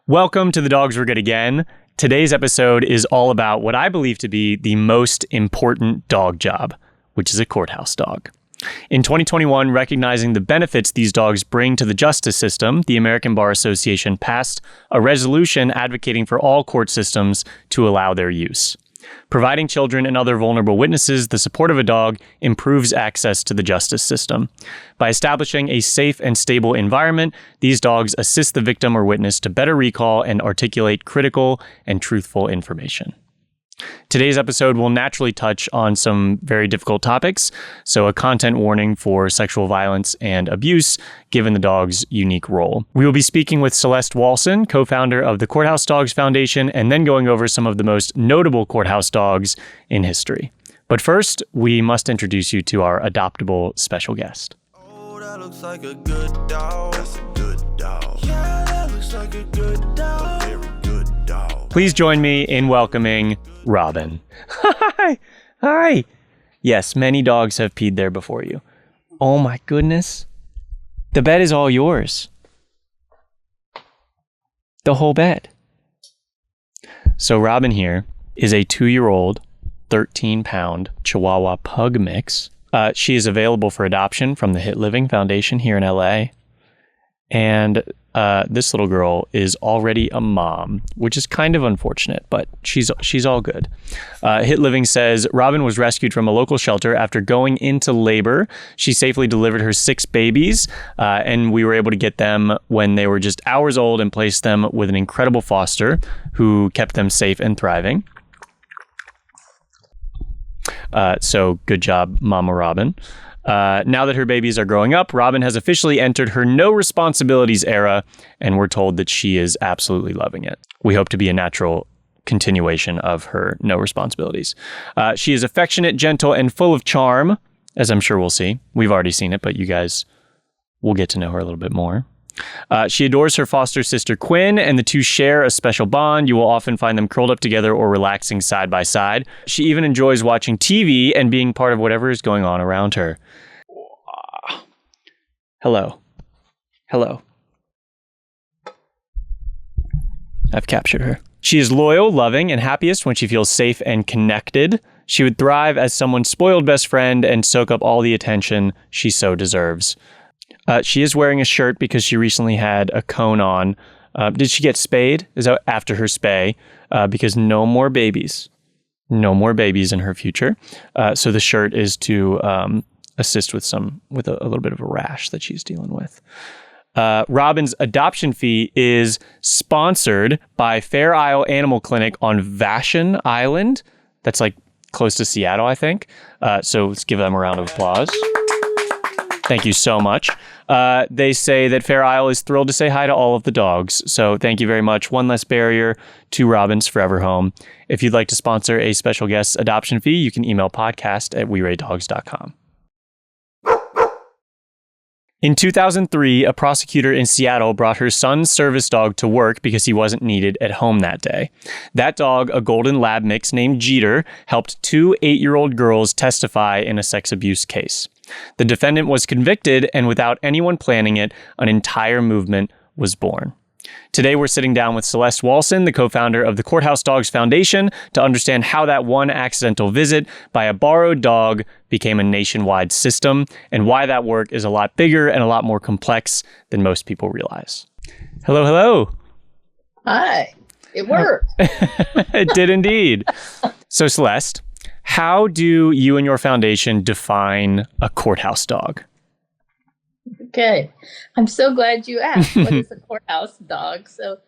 Welcome to The Dogs Were Good Again. Today's episode is all about what I believe to be the most important dog job, which is a courthouse dog. In 2021, recognizing the benefits these dogs bring to the justice system, the American Bar Association passed a resolution advocating for all court systems to allow their use. Providing children and other vulnerable witnesses the support of a dog improves access to the justice system. By establishing a safe and stable environment, these dogs assist the victim or witness to better recall and articulate critical and truthful information. Today's episode will naturally touch on some very difficult topics, so a content warning for sexual violence and abuse, given the dog's unique role. We will be speaking with Celeste Walsen, co-founder of the Courthouse Dogs Foundation, and then going over some of the most notable courthouse dogs in history. But first, we must introduce you to our Adoptable special guest. Oh, that looks like a good dog. That's a good dog. Yeah, that looks like a good dog. A very good dog. Please join me in welcoming Robin. Hi. Hi. Yes, many dogs have peed there before you. Oh my goodness. The bed is all yours. The whole bed. So Robin here is a 2-year-old, 13-pound Chihuahua Pug mix. She is available for adoption from the Hit Living Foundation here in LA. And this little girl is already a mom, which is kind of unfortunate, but she's all good. Hit Living says Robin was rescued from a local shelter after going into labor. She safely delivered her 6 babies, and we were able to get them when they were just hours old and placed them with an incredible foster who kept them safe and thriving. So good job, Mama Robin. Now that her babies are growing up, Robin has officially entered her no responsibilities era, and we're told that she is absolutely loving it. We hope to be a natural continuation of her no responsibilities. She is affectionate, gentle, and full of charm, as I'm sure we'll see. We've already seen it, but you guys will get to know her a little bit more. She adores her foster sister Quinn, and the two share a special bond. You will often find them curled up together or relaxing side by side. She even enjoys watching TV and being part of whatever is going on around her. Hello. Hello. I've captured her. She is loyal, loving, and happiest when she feels safe and connected. She would thrive as someone's spoiled best friend and soak up all the attention she so deserves. She is wearing a shirt because she recently had a cone on. Did she get spayed? Is that after her spay? Because no more babies. No more babies in her future. So the shirt is to assist with a little bit of a rash that she's dealing with. Robin's adoption fee is sponsored by Fair Isle Animal Clinic on Vashon Island. That's like close to Seattle, I think. So let's give them a round of applause. Thank you so much. They say that Fair Isle is thrilled to say hi to all of the dogs. So thank you very much. One less barrier to Robin's forever home. If you'd like to sponsor a special guest adoption fee, you can email podcast@weraydogs.com. In 2003, a prosecutor in Seattle brought her son's service dog to work because he wasn't needed at home that day. That dog, a golden lab mix named Jada, helped 2 8-year-old girls testify in a sex abuse case. The defendant was convicted, and without anyone planning it, an entire movement was born. Today, we're sitting down with Celeste Walsen, the co-founder of the Courthouse Dogs Foundation, to understand how that one accidental visit by a borrowed dog became a nationwide system, and why that work is a lot bigger and a lot more complex than most people realize. Hello, hello. Hi. It worked. It did indeed. So, Celeste, how do you and your foundation define a courthouse dog? Okay. I'm so glad you asked. What is a courthouse dog? So,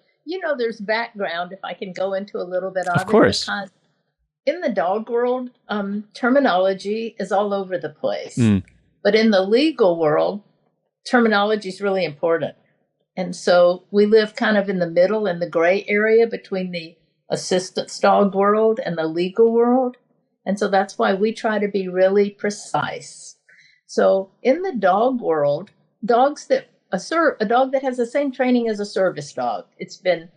there's background, if I can go into a little bit of it. Of course. Because in the dog world, terminology is all over the place. But in the legal world, terminology is really important. And so we live kind of in the middle, in the gray area between the assistance dog world and the legal world. And so that's why we try to be really precise. So in the dog world, a dog that has the same training as a service dog. It's been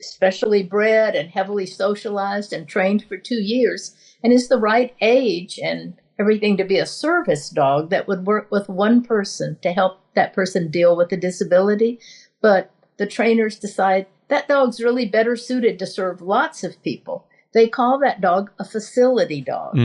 specially bred and heavily socialized and trained for 2 years and is the right age and everything to be a service dog that would work with one person to help that person deal with a disability. But the trainers decide that dog's really better suited to serve lots of people. They call that dog a facility dog.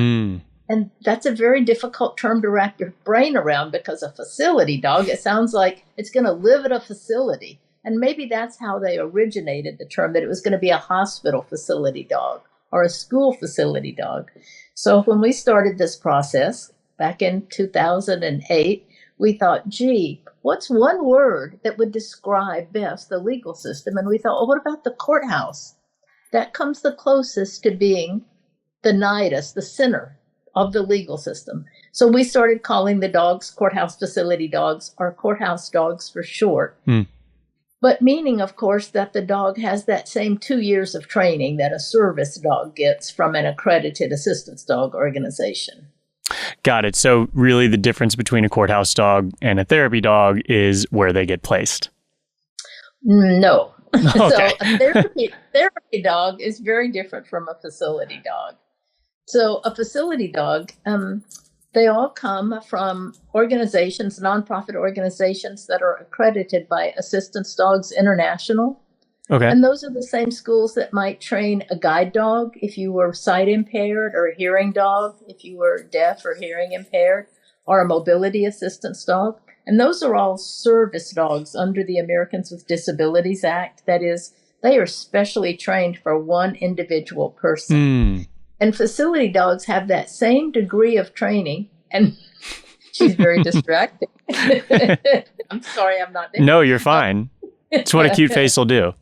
And that's a very difficult term to wrap your brain around, because a facility dog, it sounds like it's going to live at a facility. And maybe that's how they originated the term, that it was going to be a hospital facility dog or a school facility dog. So when we started this process back in 2008, we thought, gee, what's one word that would describe best the legal system? And we thought, well, what about the courthouse? That comes the closest to being the nidus, the center of the legal system. So we started calling the dogs courthouse facility dogs, or courthouse dogs for short. But meaning, of course, that the dog has that same 2 years of training that a service dog gets from an accredited assistance dog organization. Got it. So really the difference between a courthouse dog and a therapy dog is where they get placed. No. Okay. So a therapy dog is very different from a facility dog. So a facility dog, they all come from organizations, nonprofit organizations that are accredited by Assistance Dogs International. Okay. And those are the same schools that might train a guide dog if you were sight impaired, or a hearing dog if you were deaf or hearing impaired, or a mobility assistance dog. And those are all service dogs under the Americans with Disabilities Act. That is, they are specially trained for one individual person. And facility dogs have that same degree of training. And she's very distracted. I'm sorry, I'm not there. No, you're fine. It's what a cute face will do.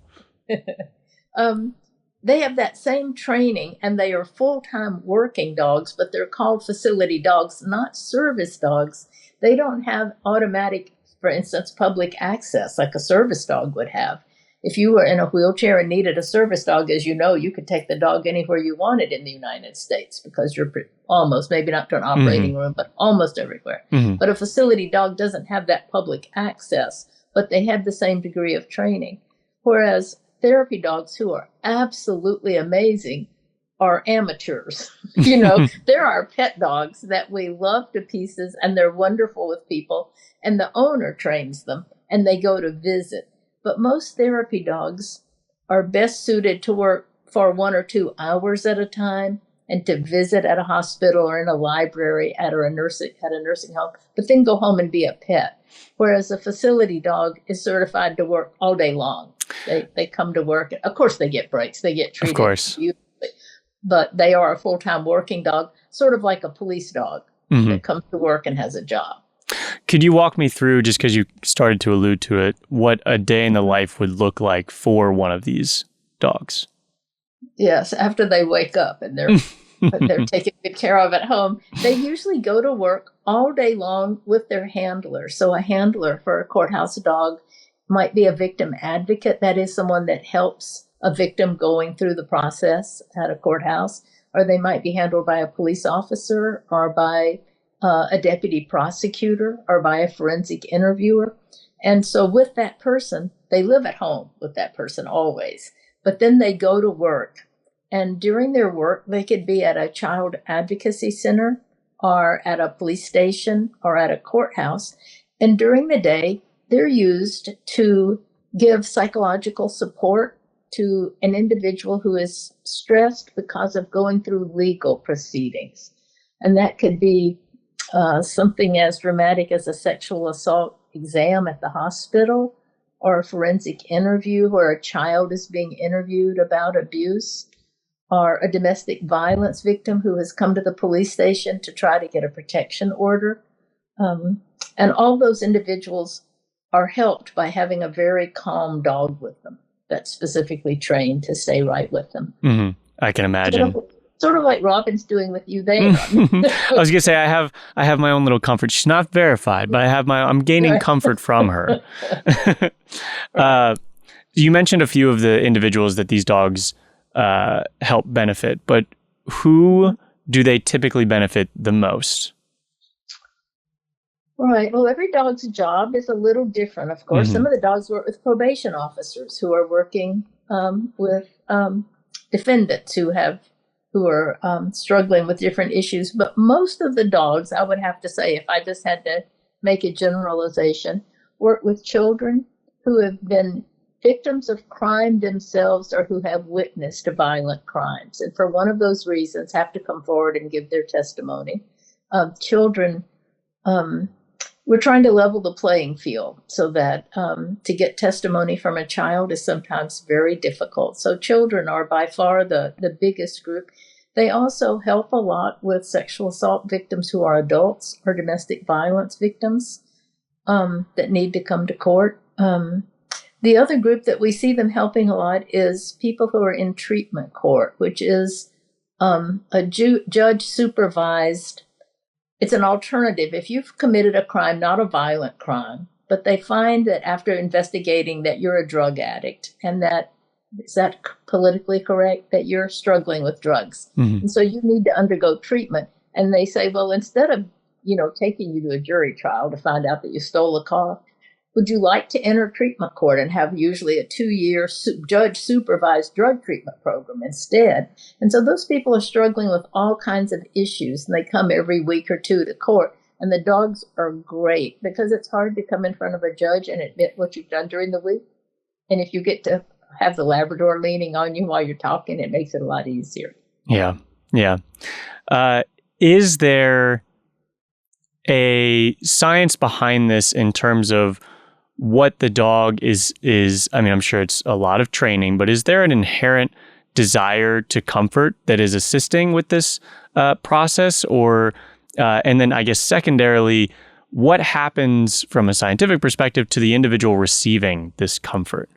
They have that same training, and they are full-time working dogs, but they're called facility dogs, not service dogs. They don't have automatic, for instance, public access like a service dog would have. If you were in a wheelchair and needed a service dog, as you know, you could take the dog anywhere you wanted in the United States, because you're almost, maybe not to an operating room, but almost everywhere. But a facility dog doesn't have that public access, but they have the same degree of training. Whereas therapy dogs, who are absolutely amazing, are amateurs. There are pet dogs that we love to pieces, and they're wonderful with people, and the owner trains them, and they go to visit. But most therapy dogs are best suited to work for 1 or 2 hours at a time, and to visit at a hospital or in a library at a nursing home, but then go home and be a pet. Whereas a facility dog is certified to work all day long. They come to work. Of course, they get breaks. They get treated. Of course. Beautifully. But they are a full-time working dog, sort of like a police dog that comes to work and has a job. Could you walk me through, just because you started to allude to it, what a day in the life would look like for one of these dogs? Yes, after they wake up and they're taken good care of at home, they usually go to work all day long with their handler. So a handler for a courthouse dog might be a victim advocate. That is someone that helps a victim going through the process at a courthouse. Or they might be handled by a police officer, or by a deputy prosecutor, or by a forensic interviewer. And so with that person, they live at home with that person always. But then they go to work. And during their work, they could be at a child advocacy center, or at a police station, or at a courthouse. And during the day, they're used to give psychological support to an individual who is stressed because of going through legal proceedings. And that could be something as dramatic as a sexual assault exam at the hospital, or a forensic interview where a child is being interviewed about abuse, or a domestic violence victim who has come to the police station to try to get a protection order. And all those individuals are helped by having a very calm dog with them that's specifically trained to stay right with them. I can imagine. Sort of like Robin's doing with you there. I was gonna say I have my own little comfort. She's not verified, but I'm gaining comfort from her. You mentioned a few of the individuals that these dogs help benefit, but who do they typically benefit the most? Right. Well, every dog's job is a little different, of course. Some of the dogs work with probation officers who are working with defendants who are struggling with different issues. But most of the dogs, I would have to say, if I just had to make a generalization, work with children who have been victims of crime themselves or who have witnessed violent crimes, and for one of those reasons have to come forward and give their testimony. Children, we're trying to level the playing field so that to get testimony from a child is sometimes very difficult. So children are by far the biggest group. They also help a lot with sexual assault victims who are adults or domestic violence victims that need to come to court. The other group that we see them helping a lot is people who are in treatment court, which is a judge-supervised. It's an alternative. If you've committed a crime, not a violent crime, but they find that after investigating that you're a drug addict and that, is that politically correct, that you're struggling with drugs. Mm-hmm. And so you need to undergo treatment. And they say, well, instead of, taking you to a jury trial to find out that you stole a car, would you like to enter treatment court and have usually a 2-year judge-supervised drug treatment program instead? And so those people are struggling with all kinds of issues, and they come every week or two to court. And the dogs are great because it's hard to come in front of a judge and admit what you've done during the week. And if you get to have the Labrador leaning on you while you're talking, it makes it a lot easier. Yeah. Yeah. Is there a science behind this in terms of what the dog is, I mean, I'm sure it's a lot of training, but is there an inherent desire to comfort that is assisting with this process? Or, and then I guess secondarily, what happens from a scientific perspective to the individual receiving this comfort?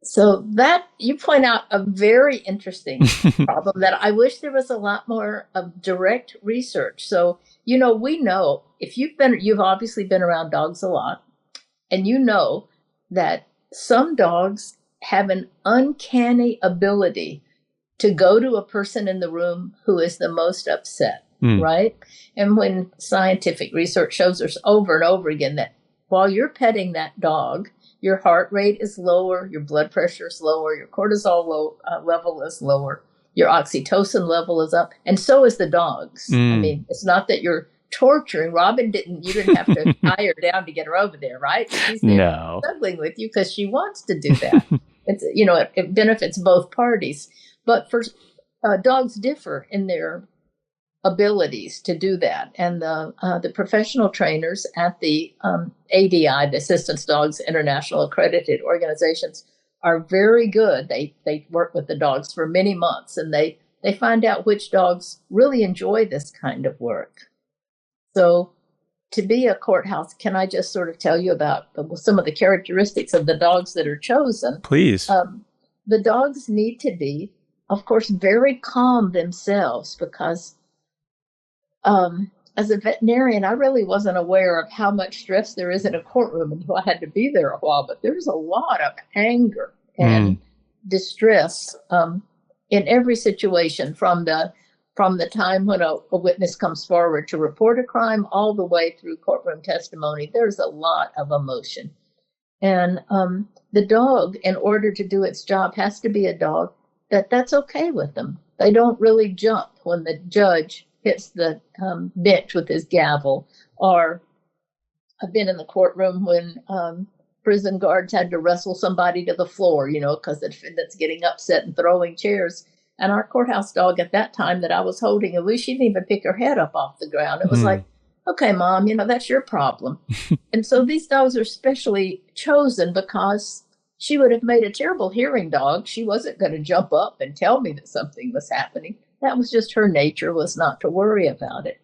So that, you point out a very interesting problem that I wish there was a lot more of direct research. So, we know if you've obviously been around dogs a lot, and you know that some dogs have an uncanny ability to go to a person in the room who is the most upset, right? And when scientific research shows us over and over again that while you're petting that dog, your heart rate is lower, your blood pressure is lower, your cortisol level is lower, your oxytocin level is up, and so is the dog's. I mean, it's not that you're torturing. You didn't have to tie her down to get her over there, right? She's there struggling with you because she wants to do that. It's, it benefits both parties. But for dogs differ in their abilities to do that. And the professional trainers at the ADI, the Assistance Dogs International Accredited Organizations, are very good. They work with the dogs for many months, and they find out which dogs really enjoy this kind of work. So to be a courthouse, can I just sort of tell you about some of the characteristics of the dogs that are chosen? Please. The dogs need to be, of course, very calm themselves because as a veterinarian, I really wasn't aware of how much stress there is in a courtroom until I had to be there a while. But there's a lot of anger and distress in every situation, from the time when a witness comes forward to report a crime all the way through courtroom testimony. There's a lot of emotion. And the dog, in order to do its job, has to be a dog that's okay with them. They don't really jump when the judge hits the bench with his gavel. Or I've been in the courtroom when prison guards had to wrestle somebody to the floor, because the defendant's getting upset and throwing chairs. And our courthouse dog at that time that I was holding, she didn't even pick her head up off the ground. It was like, okay, Mom, that's your problem. And so these dogs are specially chosen because she would have made a terrible hearing dog. She wasn't going to jump up and tell me that something was happening. That was just her nature, was not to worry about it.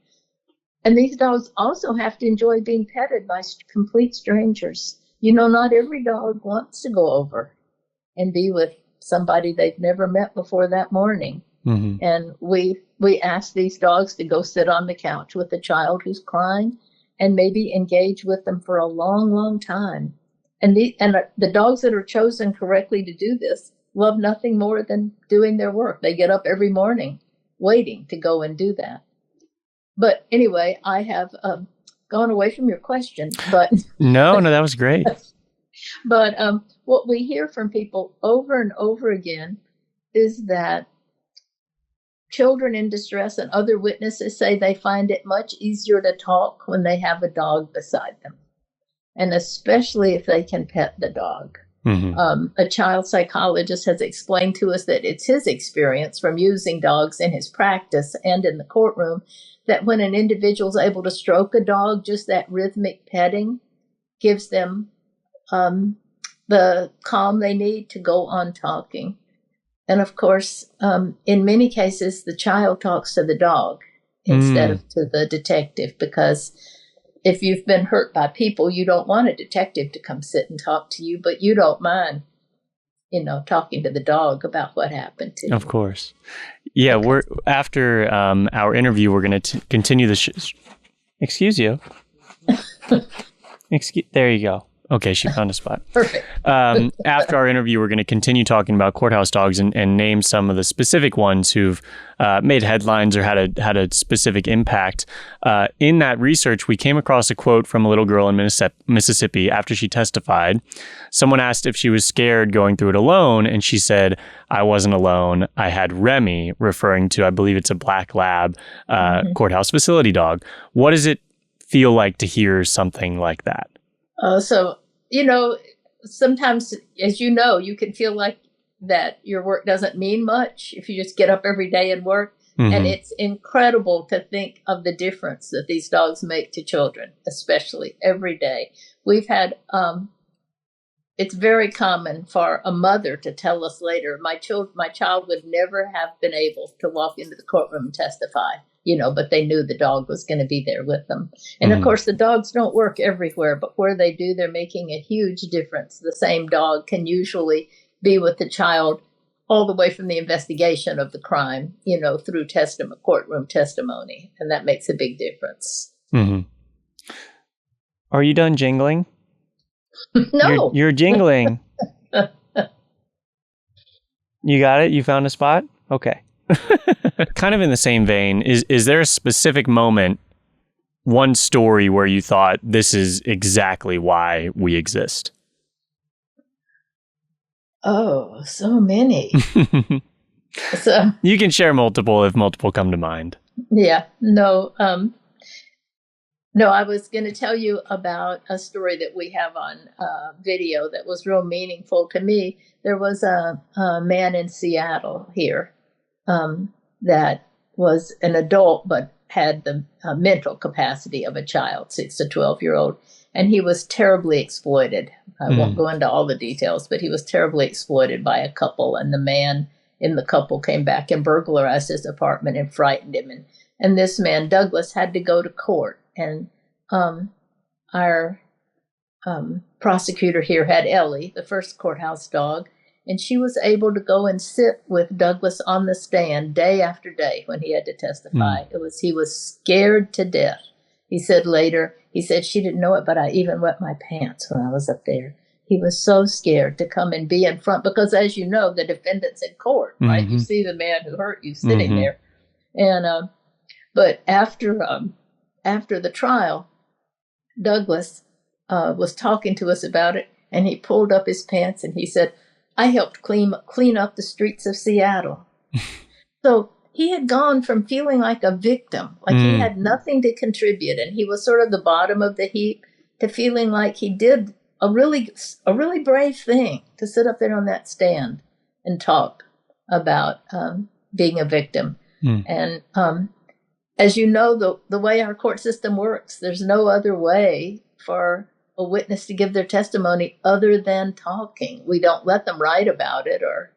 And these dogs also have to enjoy being petted by complete strangers. Not every dog wants to go over and be with somebody they've never met before that morning. Mm-hmm. And we ask these dogs to go sit on the couch with a child who's crying and maybe engage with them for a long, long time. And the dogs that are chosen correctly to do this love nothing more than doing their work. They get up every morning waiting to go and do that. But anyway, I have gone away from your question. But No, that was great. But what we hear from people over and over again is that children in distress and other witnesses say they find it much easier to talk when they have a dog beside them, and especially if they can pet the dog. A child psychologist has explained to us that it's his experience from using dogs in his practice and in the courtroom that when an individual is able to stroke a dog, just that rhythmic petting gives them the calm they need to go on talking. And of course, in many cases, the child talks to the dog instead of to the detective, because if you've been hurt by people, you don't want a detective to come sit and talk to you, but you don't mind, talking to the dog about what happened to you. Of course. Yeah, we're after our interview, we're going to continue the Excuse you. There you go. Okay, she found a spot. Perfect. After our interview, we're going to continue talking about courthouse dogs and name some of the specific ones who've made headlines or had a specific impact. In that research, we came across a quote from a little girl in Mississippi after she testified. Someone asked if she was scared going through it alone, and she said, "I wasn't alone. I had Remy," referring to, I believe it's a black lab courthouse facility dog. What does it feel like to hear something like that? So, sometimes, as you can feel like that your work doesn't mean much if you just get up every day and work. And it's incredible to think of the difference that these dogs make to children, especially every day. We've had, it's very common for a mother to tell us later, my child would never have been able to walk into the courtroom and testify. But they knew the dog was going to be there with them. And of course, the dogs don't work everywhere, but where they do, they're making a huge difference. The same dog can usually be with the child all the way from the investigation of the crime, through courtroom testimony. And that makes a big difference. Are you done jingling? No. You're jingling. You got it? You found a spot? Okay. Kind of in the same vein, is there a specific moment, one story where you thought this is exactly why we exist? Oh, so many. So you can share multiple if multiple come to mind. Yeah, no, I was going to tell you about a story that we have on video that was real meaningful to me. There was a man in Seattle here that was an adult but had the mental capacity of a child, 6 to 12-year-old, and he was terribly exploited. I won't go into all the details, but he was terribly exploited by a couple, and the man in the couple came back and burglarized his apartment and frightened him. And this man, Douglas, had to go to court, and our prosecutor here had Ellie, the first courthouse dog, and she was able to go and sit with Douglas on the stand day after day when he had to testify. He was scared to death. He said later, she didn't know it, but I even wet my pants when I was up there. He was so scared to come and be in front because, as you know, the defendant's in court, right? You see the man who hurt you sitting there. And but after the trial, Douglas was talking to us about it, and he pulled up his pants and he said, "I helped clean up the streets of Seattle." So he had gone from feeling like a victim, like he had nothing to contribute, and he was sort of the bottom of the heap, to feeling like he did a really brave thing to sit up there on that stand and talk about being a victim. And as you know, the way our court system works, there's no other way for a witness to give their testimony other than talking. We don't let them write about it, or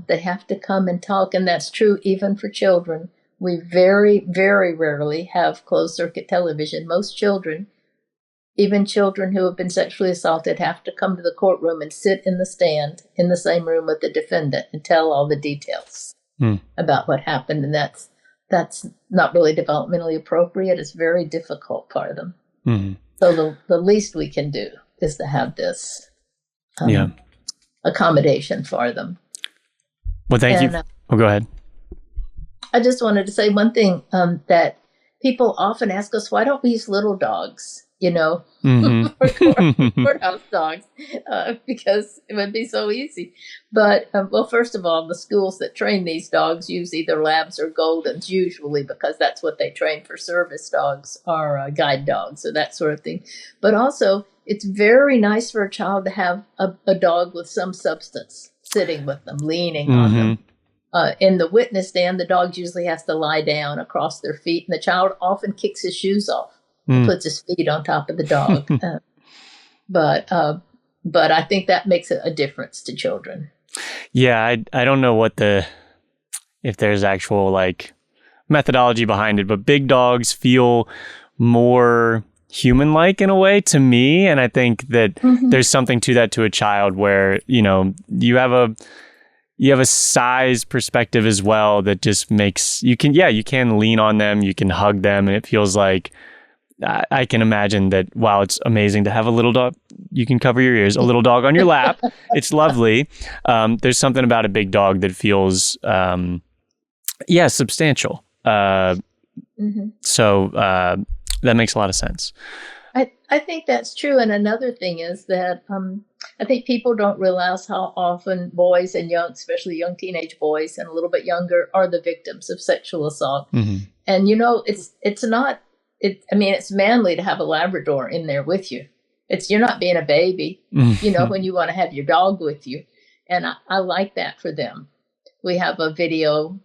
they have to come and talk. And that's true even for children. We very, very rarely have closed circuit television. Most children, even children who have been sexually assaulted, have to come to the courtroom and sit in the stand in the same room with the defendant and tell all the details about what happened. And that's not really developmentally appropriate. It's very difficult for them. So the least we can do is to have this accommodation for them. Well, thank you. Go ahead. I just wanted to say one thing that people often ask us, why don't we use little dogs? Mm-hmm. for courthouse dogs, because it would be so easy. But, well, first of all, the schools that train these dogs use either labs or Goldens, usually, because that's what they train for service dogs or guide dogs or that sort of thing. But also, it's very nice for a child to have a dog with some substance sitting with them, leaning on them. In the witness stand, the dog usually has to lie down across their feet, and the child often kicks his shoes off. Puts his feet on top of the dog. But I think that makes a difference to children. Yeah, I don't know if there's actual like methodology behind it, but big dogs feel more human-like in a way to me. And I think that there's something to that to a child where, you have a size perspective as well that just makes, you can lean on them, you can hug them, and it feels like, I can imagine that while it's amazing to have a little dog, you can cover your ears, a little dog on your lap. It's lovely. There's something about a big dog that feels, substantial. So that makes a lot of sense. I think that's true. And another thing is that I think people don't realize how often boys and especially young teenage boys and a little bit younger, are the victims of sexual assault. And, it's manly to have a Labrador in there with you. You're not being a baby, when you want to have your dog with you. And I like that for them. We have a video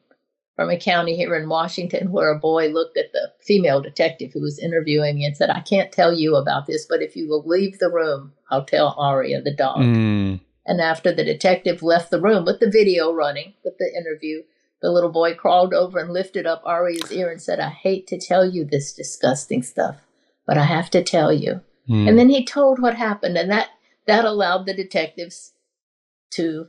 from a county here in Washington where a boy looked at the female detective who was interviewing me and said, I can't tell you about this, but if you will leave the room, I'll tell Aria, the dog. And after the detective left the room with the video running, with the interview, the little boy crawled over and lifted up Aria's ear and said, I hate to tell you this disgusting stuff, but I have to tell you. And then he told what happened, and that allowed the detectives to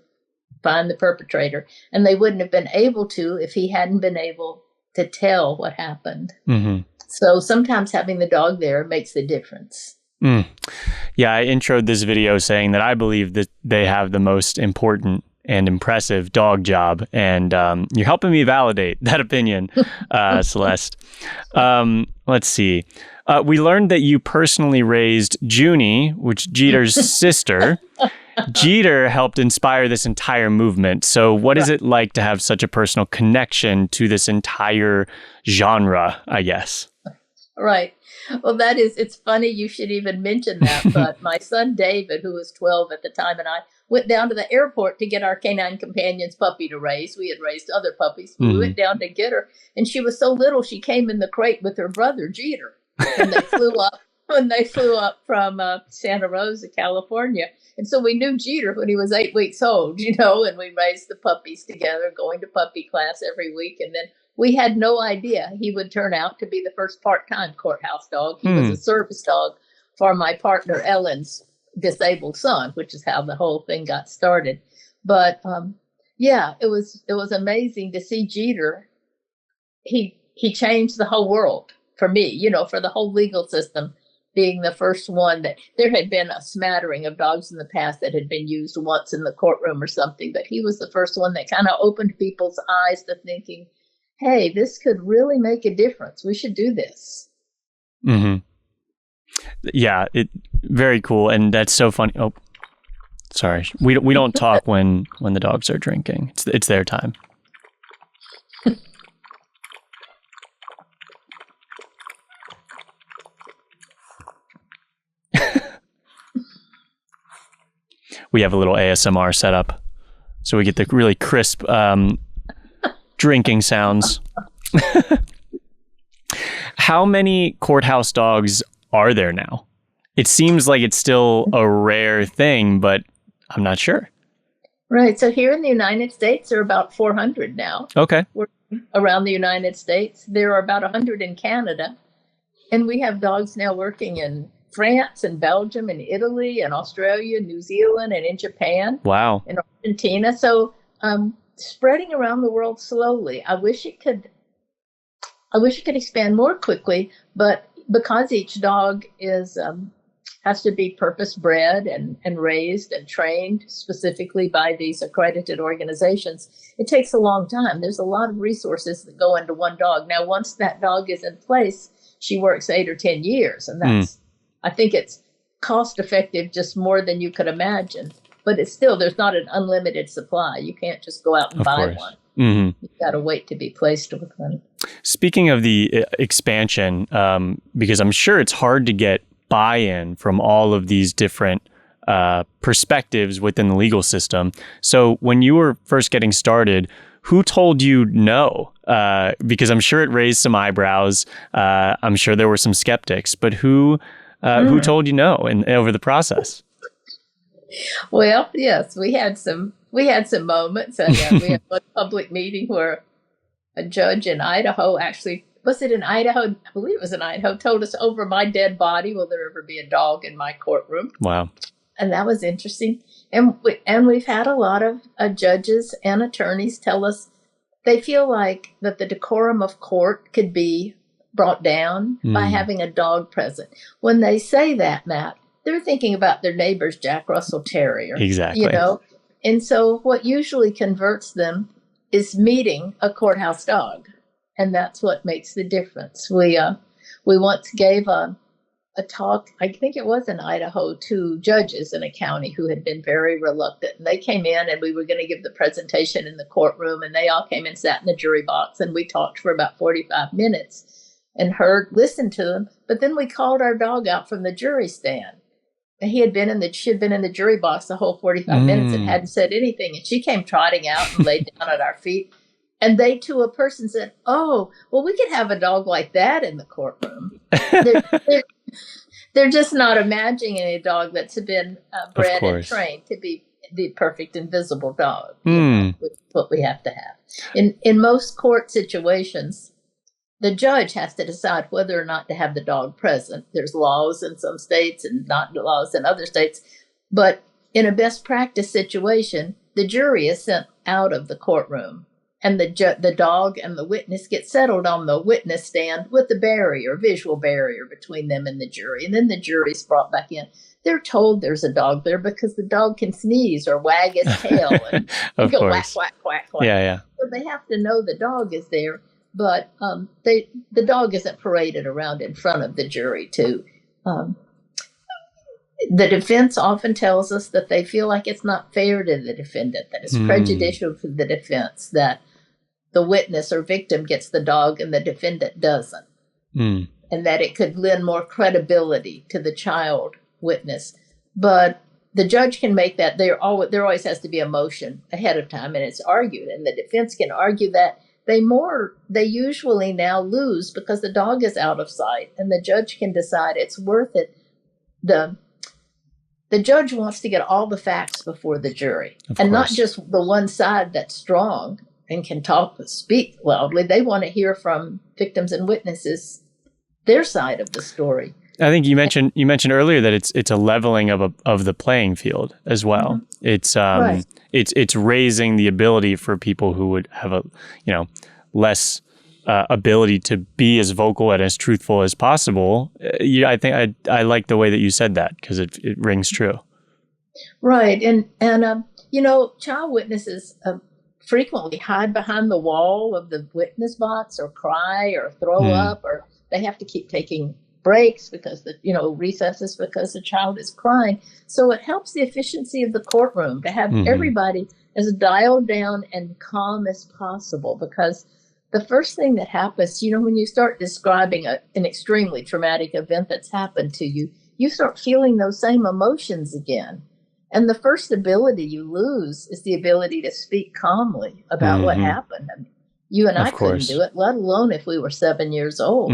find the perpetrator. And they wouldn't have been able to if he hadn't been able to tell what happened. So sometimes having the dog there makes the difference. Yeah, I introed this video saying that I believe that they have the most important and impressive dog job, and you're helping me validate that opinion, Celeste. Let's see. We learned that you personally raised Junie, which Jeter's sister. Jeter helped inspire this entire movement. So what is it like to have such a personal connection to this entire genre, I guess? Right. Well, it's funny you should even mention that, but my son David, who was 12 at the time, and I went down to the airport to get our canine companion's puppy to raise. We had raised other puppies. We went down to get her, and she was so little, she came in the crate with her brother, Jeter, and they flew up from Santa Rosa, California. And so we knew Jeter when he was 8 weeks old, and we raised the puppies together, going to puppy class every week. And then we had no idea he would turn out to be the first part-time courthouse dog. He was a service dog for my partner Ellen's disabled son, which is how the whole thing got started. But it was amazing to see Jeter. He changed the whole world for me, for the whole legal system, being the first one. That there had been a smattering of dogs in the past that had been used once in the courtroom or something, but he was the first one that kind of opened people's eyes to thinking, hey, this could really make a difference. We should do this. Yeah, very cool. And that's so funny. Oh, sorry. We don't talk when the dogs are drinking. It's their time. We have a little ASMR set up, so we get the really crisp drinking sounds. How many courthouse dogs are there now? It seems like it's still a rare thing, but I'm not sure. Right. So here in the United States, there are about 400 now. Okay. Around the United States. There are about 100 in Canada. And we have dogs now working in France and Belgium and Italy and Australia, New Zealand, and in Japan. Wow. And Argentina. So spreading around the world slowly. I wish it could expand more quickly, but because each dog has to be purpose bred and raised and trained specifically by these accredited organizations, it takes a long time. There's a lot of resources that go into one dog. Now, once that dog is in place, she works 8 or 10 years, and I think it's cost effective just more than you could imagine. But it's still, there's not an unlimited supply. You can't just go out and buy one. Mm-hmm. You've got to wait to be placed with one. Speaking of the expansion, because I'm sure it's hard to get buy-in from all of these different perspectives within the legal system. So when you were first getting started, who told you no? Because I'm sure it raised some eyebrows. I'm sure there were some skeptics, but who told you no over the process? Well, yes, we had some moments. And, we had one public meeting where a judge in Idaho, actually, was it in Idaho? I believe it was in Idaho, told us, over my dead body, will there ever be a dog in my courtroom? Wow. And that was interesting. And we've had a lot of judges and attorneys tell us they feel like that the decorum of court could be brought down by having a dog present. When they say that, Matt, they're thinking about their neighbor's Jack Russell Terrier. Exactly. And so what usually converts them is meeting a courthouse dog. And that's what makes the difference. We once gave a talk, I think it was in Idaho, to judges in a county who had been very reluctant. And they came in and we were going to give the presentation in the courtroom, and they all came and sat in the jury box, and we talked for about 45 minutes and listened to them. But then we called our dog out from the jury stand. And she had been in the jury box the whole 45 minutes and hadn't said anything. And she came trotting out and laid down at our feet. And they, to a person, said, "Oh, well, we could have a dog like that in the courtroom." They're just not imagining a dog that's been bred and trained to be the perfect invisible dog, which is what we have to have. In most court situations, the judge has to decide whether or not to have the dog present. There's laws in some states and not laws in other states. But in a best practice situation, the jury is sent out of the courtroom, and the dog and the witness get settled on the witness stand with the visual barrier between them and the jury. And then the jury's brought back in. They're told there's a dog there because the dog can sneeze or wag his tail and go whack, whack, whack, whack. Yeah. So they have to know the dog is there. But the dog isn't paraded around in front of the jury, too. The defense often tells us that they feel like it's not fair to the defendant, that it's prejudicial to the defense, that the witness or victim gets the dog and the defendant doesn't, and that it could lend more credibility to the child witness. But the judge can make that. There always has to be a motion ahead of time, and it's argued, and the defense can argue that. They usually now lose because the dog is out of sight, and the judge can decide it's worth it. The judge wants to get all the facts before the jury, and not just the one side that's strong and can speak loudly. They want to hear from victims and witnesses, their side of the story. I think you mentioned earlier that it's a leveling of the playing field as well. Mm-hmm. It's raising the ability for people who would have a less ability to be as vocal and as truthful as possible. I think I like the way that you said that, because it rings true. Right, and child witnesses frequently hide behind the wall of the witness box or cry or throw up, or they have to keep taking breaks because recesses because the child is crying. So it helps the efficiency of the courtroom to have everybody as dialed down and calm as possible, because the first thing that happens, when you start describing an extremely traumatic event that's happened to you, you start feeling those same emotions again. And the first ability you lose is the ability to speak calmly about what happened. I mean, you and I couldn't do it, let alone if we were 7 years old.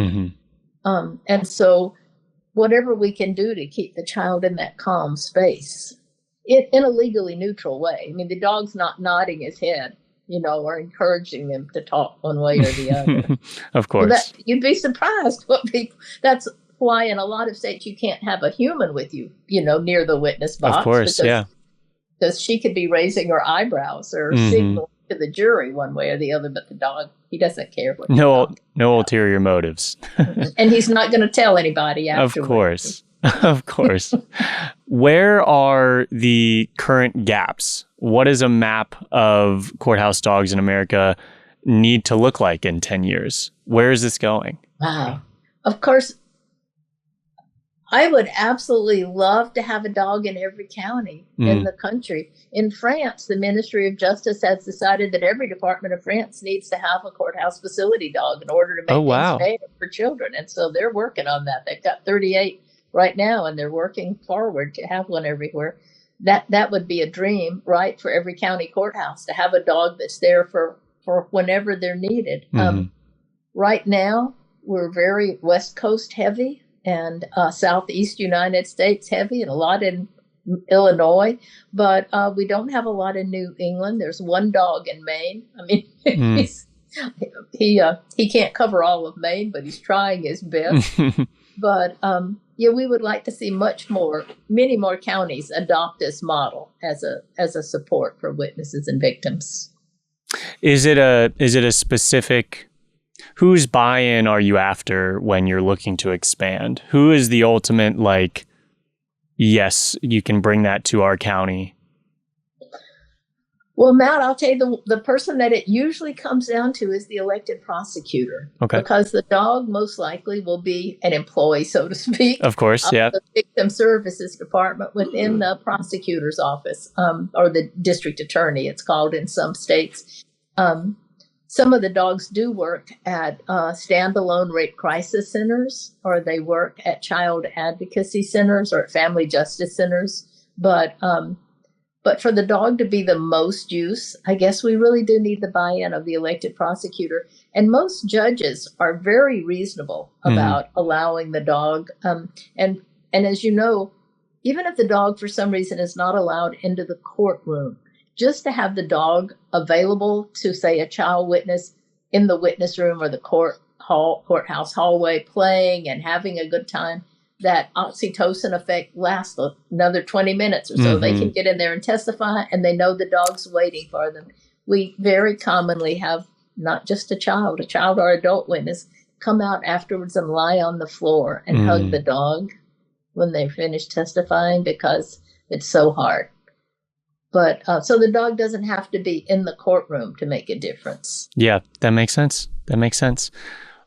And so whatever we can do to keep the child in that calm space in a legally neutral way. I mean, the dog's not nodding his head, or encouraging them to talk one way or the other. Of course. You'd be surprised that's why in a lot of states you can't have a human with you, near the witness box. Of course, because she could be raising her eyebrows or signaling to the jury one way or the other, but the dog, he doesn't care what. No ulterior motives. And he's not going to tell anybody afterwards. Of course. Of course. Where are the current gaps? What does a map of courthouse dogs in America need to look like in 10 years? Where is this going? Wow. Of course, I would absolutely love to have a dog in every county in the country. In France, the Ministry of Justice has decided that every department of France needs to have a courthouse facility dog in order to make things fair for children. And so they're working on that. They've got 38 right now, and they're working forward to have one everywhere. That would be a dream, right, for every county courthouse, to have a dog that's there for whenever they're needed. Right now, we're very West Coast heavy and Southeast United States heavy, and a lot in Illinois, but we don't have a lot in New England. There's one dog in Maine. I mean, he can't cover all of Maine, but he's trying his best. But yeah, we would like to see many more counties adopt this model as a support for witnesses and victims. Is it a specific? Whose buy-in are you after when you're looking to expand? Who is the ultimate, like, yes, you can bring that to our county? Well, Matt, I'll tell you, the person that it usually comes down to is the elected prosecutor. Okay. Because the dog most likely will be an employee, so to speak. Of course, yeah. The Victim Services Department within the prosecutor's office, or the district attorney, it's called in some states. Some of the dogs do work at standalone rape crisis centers, or they work at child advocacy centers or at family justice centers. But for the dog to be the most use, I guess we really do need the buy-in of the elected prosecutor. And most judges are very reasonable about allowing the dog. And as you know, even if the dog for some reason is not allowed into the courtroom, just to have the dog available to, say, a child witness in the witness room or the courthouse hallway playing and having a good time, that oxytocin effect lasts another 20 minutes or so. They can get in there and testify, and they know the dog's waiting for them. We very commonly have not just a child or adult witness come out afterwards and lie on the floor and hug the dog when they finish testifying, because it's so hard. But so the dog doesn't have to be in the courtroom to make a difference. Yeah, that makes sense.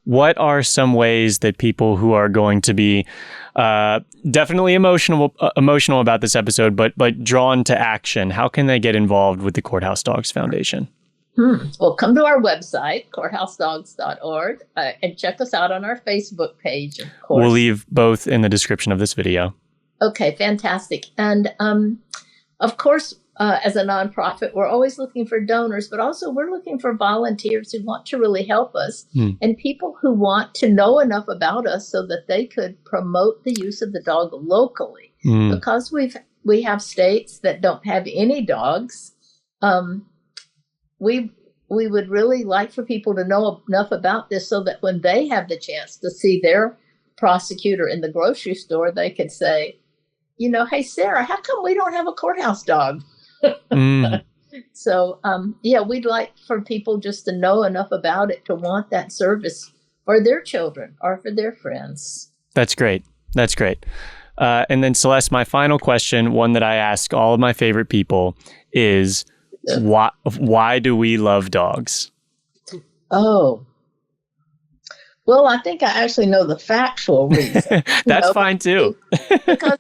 What are some ways that people who are going to be definitely emotional about this episode, but drawn to action, how can they get involved with the Courthouse Dogs Foundation? Well, come to our website, courthousedogs.org, and check us out on our Facebook page, of course. We'll leave both in the description of this video. Okay, fantastic. And of course, as a nonprofit, we're always looking for donors, but also we're looking for volunteers who want to really help us and people who want to know enough about us so that they could promote the use of the dog locally. Because we have states that don't have any dogs. We would really like for people to know enough about this so that when they have the chance to see their prosecutor in the grocery store, they could say, you know, hey, Sarah, how come we don't have a courthouse dog? So, yeah, we'd like for people just to know enough about it to want that service for their children or for their friends. That's great. And then, Celeste, my final question, one that I ask all of my favorite people, is why do we love dogs? Oh, well, I think I actually know the factual reason. That's fine too. Because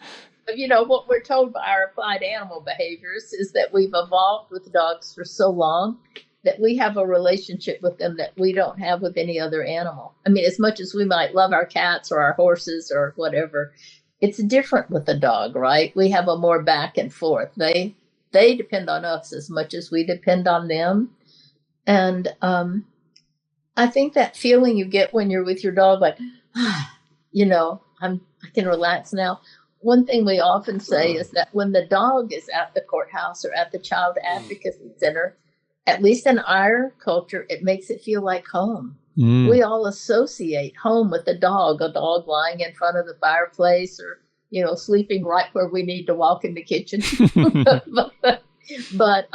what we're told by our applied animal behaviors is that we've evolved with dogs for so long that we have a relationship with them that we don't have with any other animal. I mean, as much as we might love our cats or our horses or whatever, it's different with a dog, right? We have a more back and forth. They depend on us as much as we depend on them. And I think that feeling you get when you're with your dog, like, I can relax now. One thing we often say is that when the dog is at the courthouse or at the child advocacy center, at least in our culture, it makes it feel like home. We all associate home with a dog lying in front of the fireplace or, sleeping right where we need to walk in the kitchen. But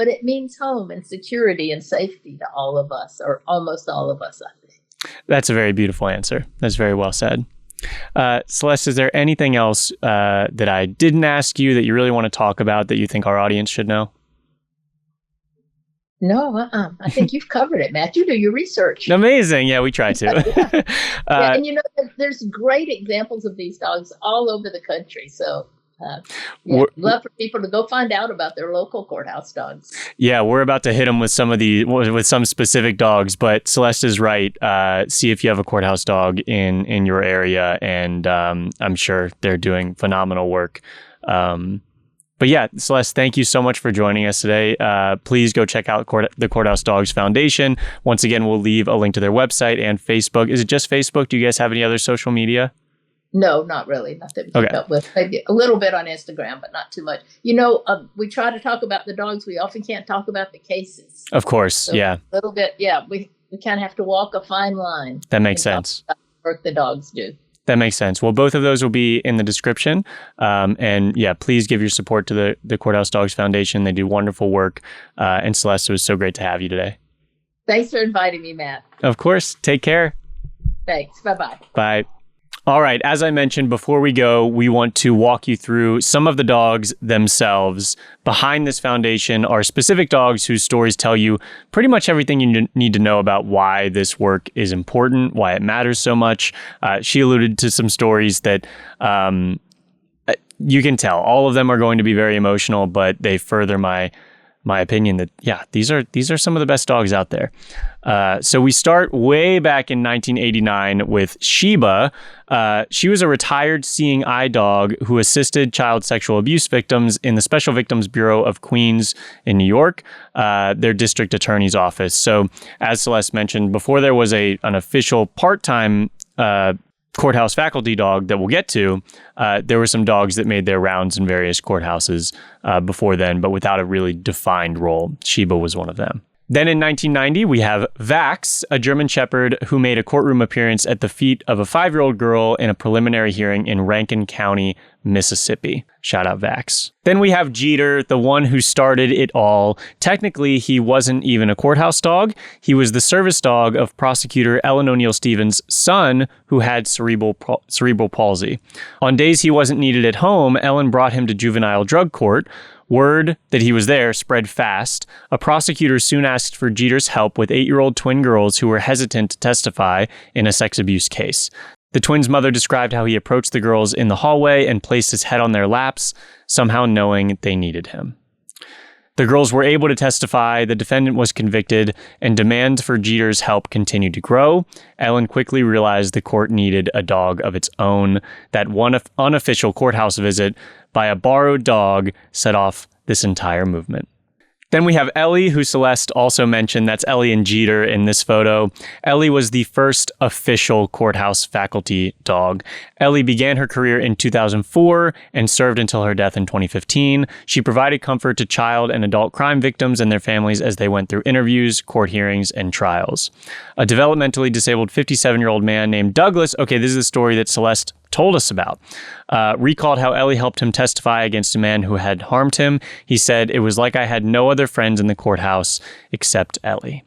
it means home and security and safety to all of us, or almost all of us, I think. That's a very beautiful answer. That's very well said. Celeste, is there anything else that I didn't ask you that you really want to talk about that you think our audience should know? No, I think you've covered it, Matt. You do your research. Amazing. Yeah, we try to. Yeah, and there's great examples of these dogs all over the country. So love for people to go find out about their local courthouse dogs. Yeah, we're about to hit them with some specific dogs, but Celeste is right. See if you have a courthouse dog in your area, and I'm sure they're doing phenomenal work. But yeah, Celeste, thank you so much for joining us today. Please go check out the Courthouse Dogs Foundation. Once again, we'll leave a link to their website and Facebook. Is it just Facebook? Do you guys have any other social media? No, not really. Nothing to keep up with. Maybe a little bit on Instagram, but not too much. We try to talk about the dogs. We often can't talk about the cases. Of course, so yeah. A little bit, yeah. We kind of have to walk a fine line. That makes sense. About the work the dogs do. That makes sense. Well, both of those will be in the description. And yeah, please give your support to the Courthouse Dogs Foundation. They do wonderful work. And Celeste, it was so great to have you today. Thanks for inviting me, Matt. Of course. Take care. Thanks. Bye-bye. Bye. All right. As I mentioned, before we go, we want to walk you through some of the dogs themselves. Behind this foundation are specific dogs whose stories tell you pretty much everything you need to know about why this work is important, why it matters so much. She alluded to some stories that you can tell. All of them are going to be very emotional, but they further my opinion that, yeah, these are some of the best dogs out there. So we start way back in 1989 with Sheba. She was a retired seeing eye dog who assisted child sexual abuse victims in the Special Victims Bureau of Queens in New York, their district attorney's office. So as Celeste mentioned, before there was an official part-time courthouse faculty dog that we'll get to, there were some dogs that made their rounds in various courthouses before then, but without a really defined role. Sheba was one of them. Then in 1990, we have Vax, a German Shepherd who made a courtroom appearance at the feet of a 5-year-old girl in a preliminary hearing in Rankin County, Mississippi. Shout out Vax. Then we have Jeter, the one who started it all. Technically, he wasn't even a courthouse dog. He was the service dog of prosecutor Ellen O'Neill Stevens' son, who had cerebral palsy. On days he wasn't needed at home, Ellen brought him to juvenile drug court. Word that he was there spread fast. A prosecutor soon asked for Jeter's help with 8-year-old twin girls who were hesitant to testify in a sex abuse case. The twins' mother described how he approached the girls in the hallway and placed his head on their laps, somehow knowing they needed him. The girls were able to testify, the defendant was convicted, and demands for Jeter's help continued to grow. Ellen quickly realized the court needed a dog of its own. That one unofficial courthouse visit by a borrowed dog set off this entire movement. Then we have Ellie, who Celeste also mentioned. That's Ellie and Jeter in this photo. Ellie was the first official courthouse faculty dog. Ellie began her career in 2004 and served until her death in 2015. She provided comfort to child and adult crime victims and their families as they went through interviews, court hearings, and trials. A developmentally disabled 57-year-old man named Douglas, okay, this is the story that Celeste told us about, recalled how Ellie helped him testify against a man who had harmed him. He said, "It was like I had no other friends in the courthouse except Ellie."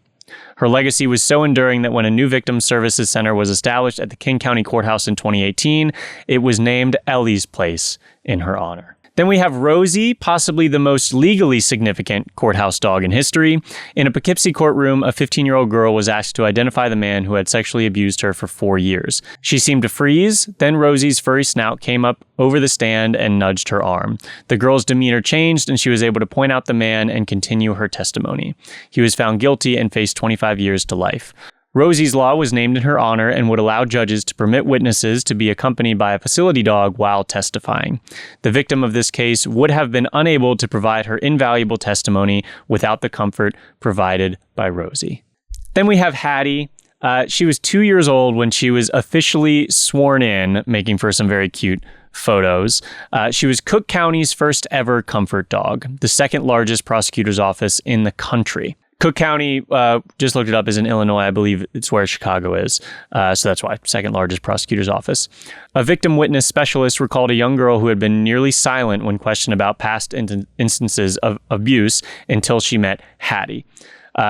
Her legacy was so enduring that when a new victim services center was established at the King County Courthouse in 2018, it was named Ellie's Place in her honor. Then we have Rosie, possibly the most legally significant courthouse dog in history. In a Poughkeepsie courtroom, a 15-year-old girl was asked to identify the man who had sexually abused her for 4 years. She seemed to freeze, then Rosie's furry snout came up over the stand and nudged her arm. The girl's demeanor changed and she was able to point out the man and continue her testimony. He was found guilty and faced 25 years to life. Rosie's Law was named in her honor and would allow judges to permit witnesses to be accompanied by a facility dog while testifying. The victim of this case would have been unable to provide her invaluable testimony without the comfort provided by Rosie. Then we have Hattie. She was 2 years old when she was officially sworn in, making for some very cute photos. She was Cook County's first ever comfort dog, the second largest prosecutor's office in the country. Cook County, just looked it up, is in Illinois. I believe it's where Chicago is. So that's why, second largest prosecutor's office. A victim witness specialist recalled a young girl who had been nearly silent when questioned about past instances of abuse until she met Hattie.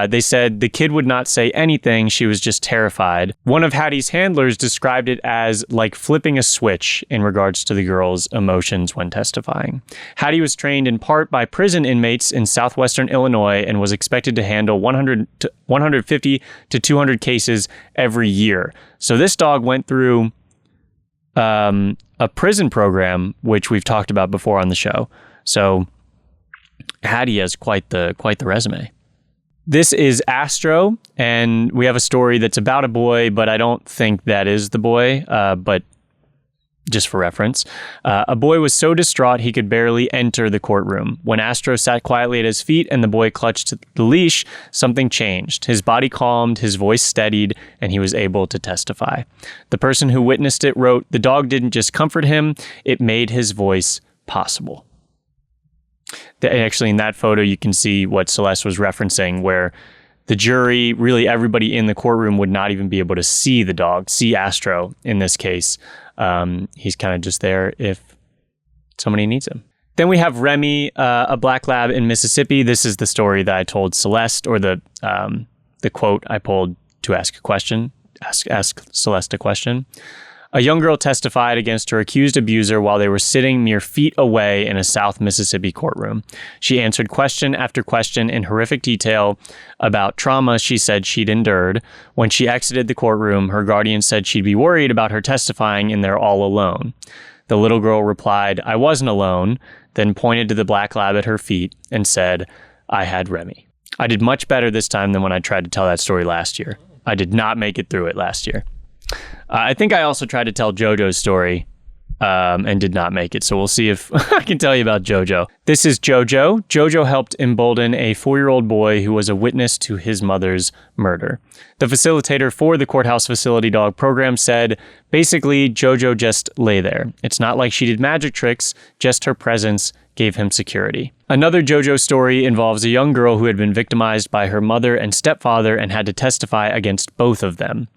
They said the kid would not say anything. She was just terrified. One of Hattie's handlers described it as like flipping a switch in regards to the girl's emotions when testifying. Hattie was trained in part by prison inmates in southwestern Illinois and was expected to handle 150 to 200 cases every year. So this dog went through a prison program, which we've talked about before on the show. So Hattie has quite the resume. This is Astro, and we have a story that's about a boy, but I don't think that is the boy, but just for reference. A boy was so distraught he could barely enter the courtroom. When Astro sat quietly at his feet and the boy clutched the leash, something changed. His body calmed, his voice steadied, and he was able to testify. The person who witnessed it wrote, "The dog didn't just comfort him, it made his voice possible." Actually, in that photo, you can see what Celeste was referencing, where the jury, really everybody in the courtroom, would not even be able to see the dog, see Astro in this case. He's kind of just there if somebody needs him. Then we have Remy, a black lab in Mississippi. This is the story that I told Celeste, or the quote I pulled to ask a question, ask Celeste a question. A young girl testified against her accused abuser while they were sitting mere feet away in a South Mississippi courtroom. She answered question after question in horrific detail about trauma she said she'd endured. When she exited the courtroom, her guardian said she'd be worried about her testifying in there all alone. The little girl replied, "I wasn't alone," then pointed to the black lab at her feet and said, "I had Remy." I did much better this time than when I tried to tell that story last year. I did not make it through it last year. I think I also tried to tell JoJo's story and did not make it. So we'll see if I can tell you about JoJo. This is JoJo. JoJo helped embolden a 4-year-old boy who was a witness to his mother's murder. The facilitator for the Courthouse Facility Dog program said, basically, JoJo just lay there. It's not like she did magic tricks, just her presence gave him security. Another JoJo story involves a young girl who had been victimized by her mother and stepfather and had to testify against both of them.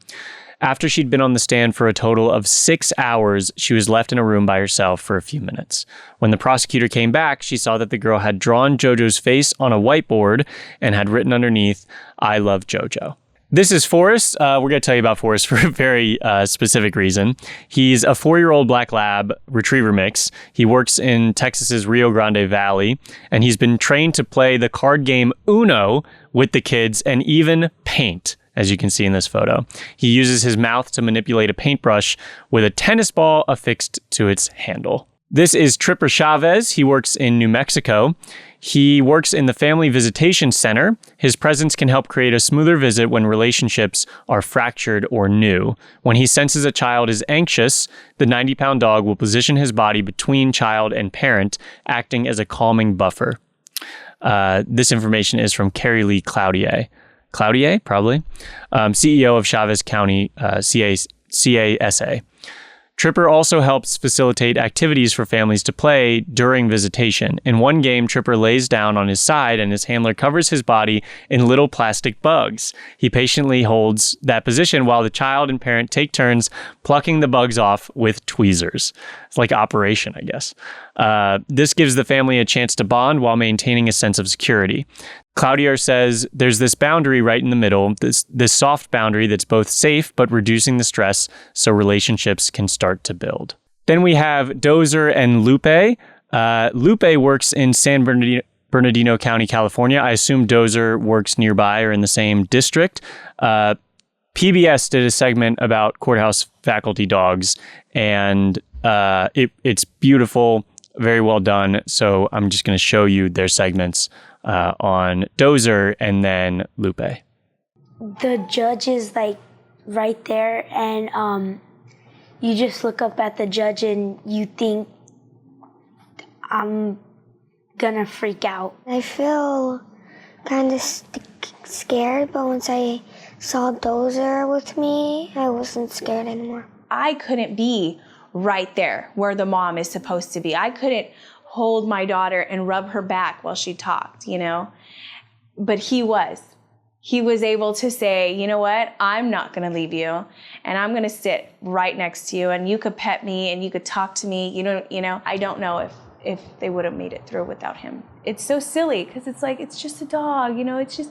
After she'd been on the stand for a total of 6 hours, she was left in a room by herself for a few minutes. When the prosecutor came back, she saw that the girl had drawn JoJo's face on a whiteboard and had written underneath, "I love JoJo." This is Forrest. We're going to tell you about Forrest for a very specific reason. He's a 4-year-old black lab retriever mix. He works in Texas's Rio Grande Valley, and he's been trained to play the card game Uno with the kids and even paint, as you can see in this photo. He uses his mouth to manipulate a paintbrush with a tennis ball affixed to its handle. This is Tripper Chavez. He works in New Mexico. He works in the Family Visitation Center. His presence can help create a smoother visit when relationships are fractured or new. When he senses a child is anxious, the 90-pound dog will position his body between child and parent, acting as a calming buffer. This information is from Carrie Lee Cloutier, probably, CEO of Chavez County CASA. Tripper also helps facilitate activities for families to play during visitation. In one game, Tripper lays down on his side and his handler covers his body in little plastic bugs. He patiently holds that position while the child and parent take turns plucking the bugs off with tweezers. It's like Operation, I guess. This gives the family a chance to bond while maintaining a sense of security. Cloutier says there's this boundary right in the middle, this soft boundary that's both safe but reducing the stress so relationships can start to build. Then we have Dozer and Lupe. Lupe works in San Bernardino County, California. I assume Dozer works nearby or in the same district. PBS did a segment about courthouse faculty dogs, and it's beautiful, very well done. So I'm just going to show you their segments on Dozer and then Lupe. The judge is like right there, and you just look up at the judge and you think, I'm gonna freak out. I feel kind of scared, but once I saw Dozer with me, I wasn't scared anymore. I couldn't be right there where the mom is supposed to be. I couldn't hold my daughter and rub her back while she talked, you know? But he was. He was able to say, you know what? I'm not going to leave you, and I'm going to sit right next to you, and you could pet me and you could talk to me. You know, I don't know if they would have made it through without him. It's so silly because it's like, it's just a dog, you know, it's just,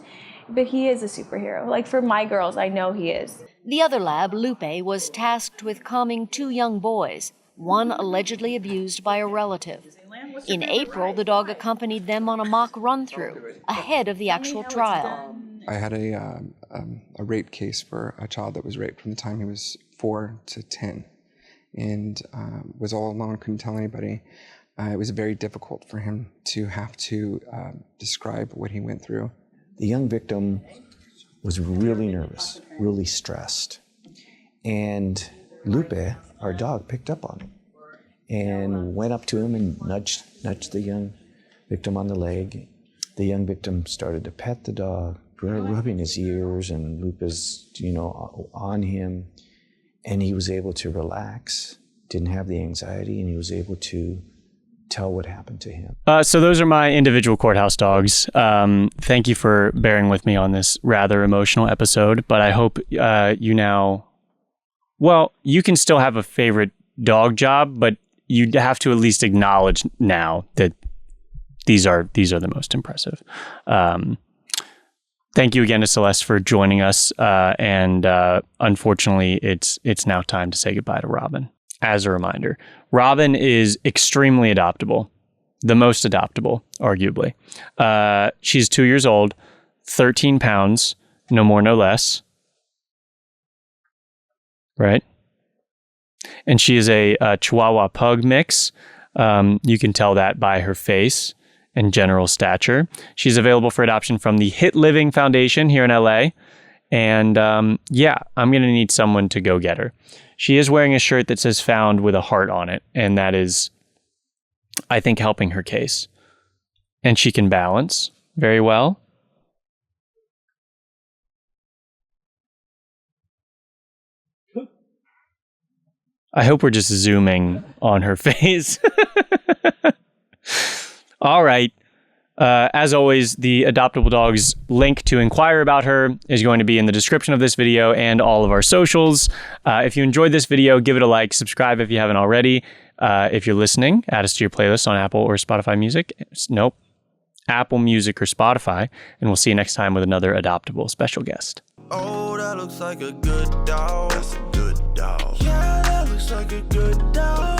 But he is a superhero. Like for my girls, I know he is. The other lab, Lupe, was tasked with calming 2 young boys, one allegedly abused by a relative. In April, the dog accompanied them on a mock run-through, ahead of the actual trial. I had a rape case for a child that was raped from the time he was 4 to 10, and was all alone, couldn't tell anybody. It was very difficult for him to have to describe what he went through. The young victim was really nervous, really stressed. And Lupe, our dog, picked up on it and went up to him and nudged the young victim on the leg. The young victim started to pet the dog, rubbing his ears, and Lupe's, on him. And he was able to relax, didn't have the anxiety, and he was able to tell what happened to him. So those are my individual courthouse dogs. Thank you for bearing with me on this rather emotional episode, but I hope you now, you can still have a favorite dog job, but you have to at least acknowledge now that these are the most impressive. Thank you again to Celeste for joining us. And unfortunately, it's now time to say goodbye to Robin. As a reminder, Robin is extremely adoptable, the most adoptable, arguably. She's 2 years old, 13 pounds, no more, no less. Right? And she is a Chihuahua Pug mix. You can tell that by her face and general stature. She's available for adoption from the Hit Living Foundation here in LA. And I'm going to need someone to go get her. She is wearing a shirt that says "Found" with a heart on it. And that is, I think, helping her case. And she can balance very well. I hope we're just zooming on her face. All right. As always, the Adoptable Dogs link to inquire about her is going to be in the description of this video and all of our socials. If you enjoyed this video, give it a like, subscribe if you haven't already. If you're listening, add us to your playlist on Apple or Spotify Music. Nope. Apple Music or Spotify. And we'll see you next time with another Adoptable special guest. Oh, that looks like a good dog. That's a good dog. Yeah, that looks like a good dog.